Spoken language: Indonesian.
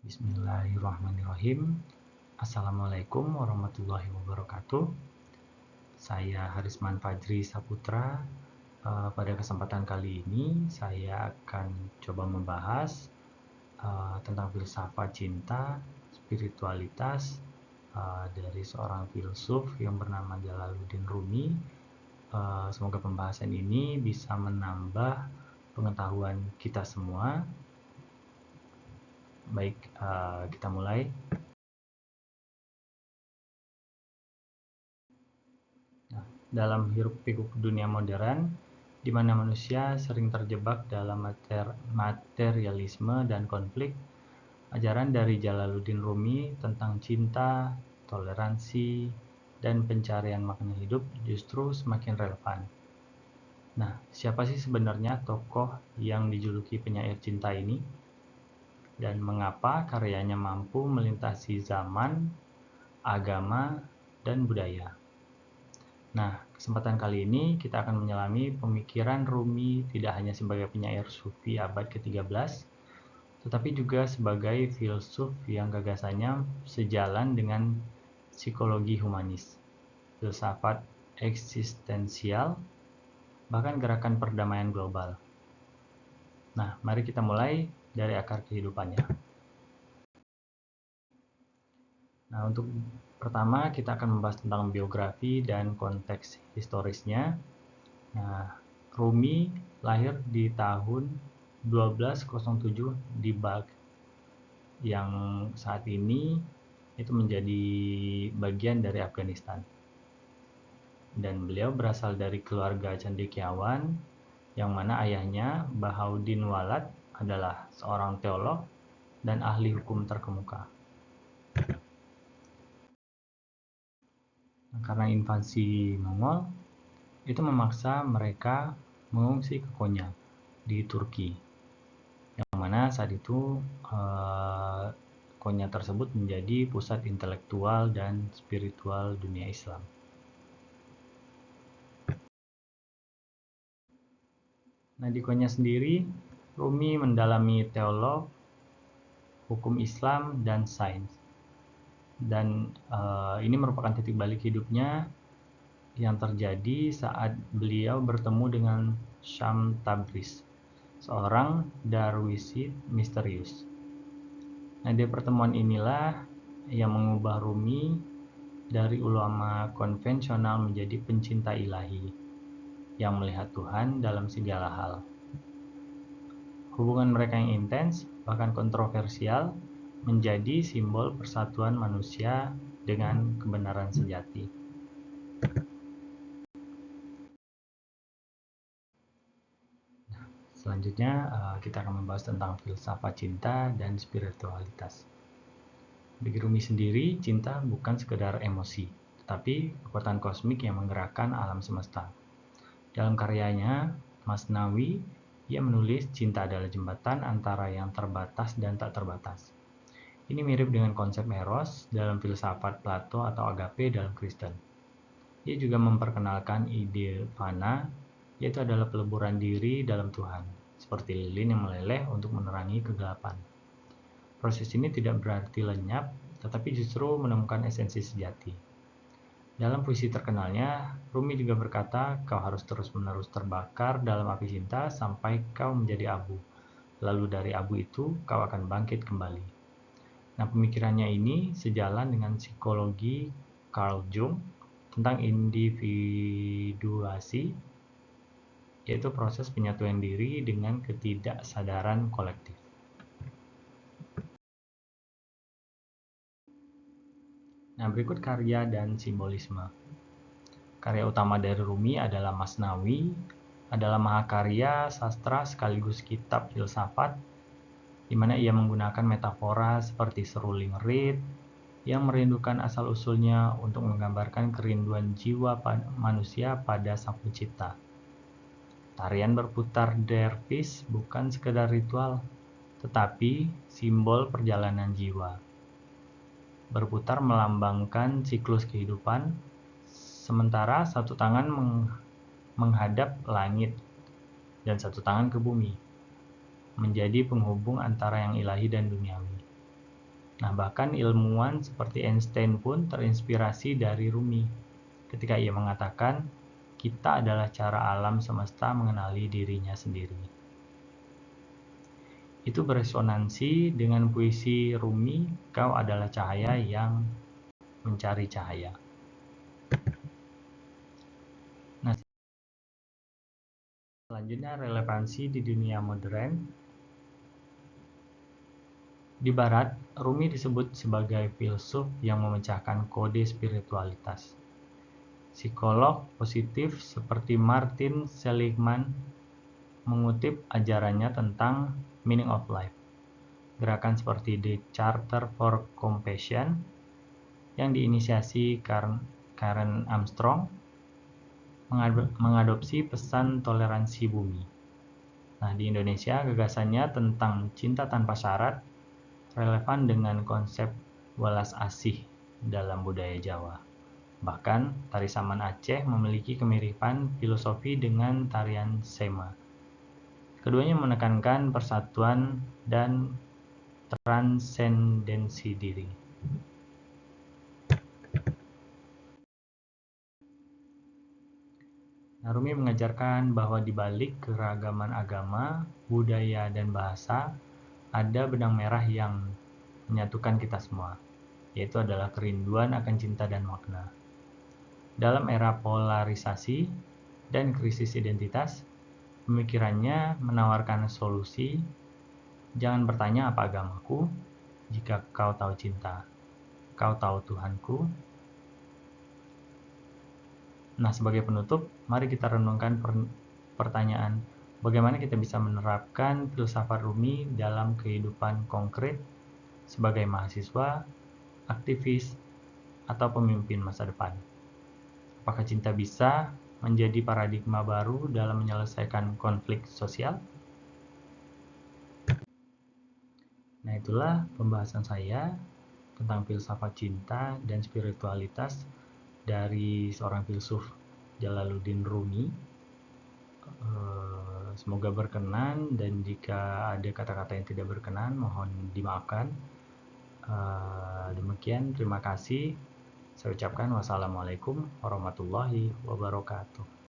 Bismillahirrahmanirrahim. Assalamualaikum warahmatullahi wabarakatuh. Saya Harisman Fajri Saputra. Pada kesempatan kali ini saya akan coba membahas tentang filsafat cinta, spiritualitas dari seorang filsuf yang bernama Jalaluddin Rumi. Semoga pembahasan ini bisa menambah pengetahuan kita semua. Baik, kita mulai. Dalam hiruk-pikuk dunia modern, di mana manusia sering terjebak dalam materialisme dan konflik, ajaran dari Jalaluddin Rumi tentang cinta, toleransi, dan pencarian makna hidup justru semakin relevan. Nah, siapa sih sebenarnya tokoh yang dijuluki penyair cinta ini? Dan mengapa karyanya mampu melintasi zaman, agama, dan budaya? Nah, kesempatan kali ini kita akan menyelami pemikiran Rumi tidak hanya sebagai penyair sufi abad ke-13, tetapi juga sebagai filsuf yang gagasannya sejalan dengan psikologi humanis, filsafat eksistensial, bahkan gerakan perdamaian global. Nah, mari kita mulai dari akar kehidupannya. Nah, untuk pertama kita akan membahas tentang biografi dan konteks historisnya. Nah, Rumi lahir di tahun 1207 di Balkh, yang saat ini itu menjadi bagian dari Afghanistan. Dan beliau berasal dari keluarga cendekiawan, yang mana ayahnya Bahauddin Walad adalah seorang teolog dan ahli hukum terkemuka. Karena invasi Mongol, itu memaksa mereka mengungsi ke Konya di Turki, yang mana saat itu Konya tersebut menjadi pusat intelektual dan spiritual dunia Islam. Nah, di Konya sendiri, Rumi mendalami teolog, hukum Islam, dan sains. Dan ini merupakan titik balik hidupnya yang terjadi saat beliau bertemu dengan Syam Tabriz, seorang Darwishi misterius. Nah, di pertemuan inilah yang mengubah Rumi dari ulama konvensional menjadi pencinta ilahi yang melihat Tuhan dalam segala hal. Hubungan mereka yang intens, bahkan kontroversial, menjadi simbol persatuan manusia dengan kebenaran sejati. Selanjutnya kita akan membahas tentang filsafat cinta dan spiritualitas. Bagi Rumi sendiri, cinta bukan sekedar emosi, tetapi kekuatan kosmik yang menggerakkan alam semesta. Dalam karyanya, Masnawi, ia menulis cinta adalah jembatan antara yang terbatas dan tak terbatas. Ini mirip dengan konsep eros dalam filsafat Plato atau agape dalam Kristen. Ia juga memperkenalkan ide fana, yaitu adalah peleburan diri dalam Tuhan, seperti lilin yang meleleh untuk menerangi kegelapan. Proses ini tidak berarti lenyap, tetapi justru menemukan esensi sejati. Dalam puisi terkenalnya, Rumi juga berkata, kau harus terus-menerus terbakar dalam api cinta sampai kau menjadi abu. Lalu dari abu itu, kau akan bangkit kembali. Nah, pemikirannya ini sejalan dengan psikologi Carl Jung tentang individuasi, yaitu proses penyatuan diri dengan ketidaksadaran kolektif. Nah, berikut karya dan simbolisme. Karya utama dari Rumi adalah Masnawi, adalah mahakarya sastra sekaligus kitab filsafat, di mana ia menggunakan metafora seperti seruling reed yang merindukan asal-usulnya untuk menggambarkan kerinduan jiwa manusia pada Sang Pencipta. Tarian berputar dervis bukan sekedar ritual, tetapi simbol perjalanan jiwa. Berputar melambangkan siklus kehidupan, sementara satu tangan menghadap langit dan satu tangan ke bumi, menjadi penghubung antara yang ilahi dan duniawi. Nah, bahkan ilmuwan seperti Einstein pun terinspirasi dari Rumi ketika ia mengatakan, kita adalah cara alam semesta mengenali dirinya sendiri. Itu beresonansi dengan puisi Rumi, kau adalah cahaya yang mencari cahaya. Nah, selanjutnya relevansi di dunia modern. Di Barat, Rumi disebut sebagai filsuf yang memecahkan kode spiritualitas. Psikolog positif seperti Martin Seligman mengutip ajarannya tentang meaning of life. Gerakan seperti The Charter for Compassion yang diinisiasi Karen Armstrong mengadopsi pesan toleransi bumi. Nah, di Indonesia, gagasannya tentang cinta tanpa syarat relevan dengan konsep welas asih dalam budaya Jawa. Bahkan, tari Saman Aceh memiliki kemiripan filosofi dengan tarian Sema. Keduanya menekankan persatuan dan transendensi diri. Rumi mengajarkan bahwa di balik keragaman agama, budaya, dan bahasa, ada benang merah yang menyatukan kita semua, yaitu adalah kerinduan akan cinta dan makna. Dalam era polarisasi dan krisis identitas, pemikirannya menawarkan solusi. Jangan bertanya apa agamaku, jika kau tahu cinta, kau tahu Tuhanku. Nah, sebagai penutup, mari kita renungkan pertanyaan, bagaimana kita bisa menerapkan filsafat Rumi dalam kehidupan konkret sebagai mahasiswa, aktivis, atau pemimpin masa depan. Apakah cinta bisa menjadi paradigma baru dalam menyelesaikan konflik sosial? Nah, itulah pembahasan saya tentang filsafat cinta dan spiritualitas dari seorang filsuf Jalaluddin Rumi. Semoga berkenan, dan jika ada kata-kata yang tidak berkenan mohon dimaafkan. Demikian, terima kasih. Saya ucapkan wassalamualaikum warahmatullahi wabarakatuh.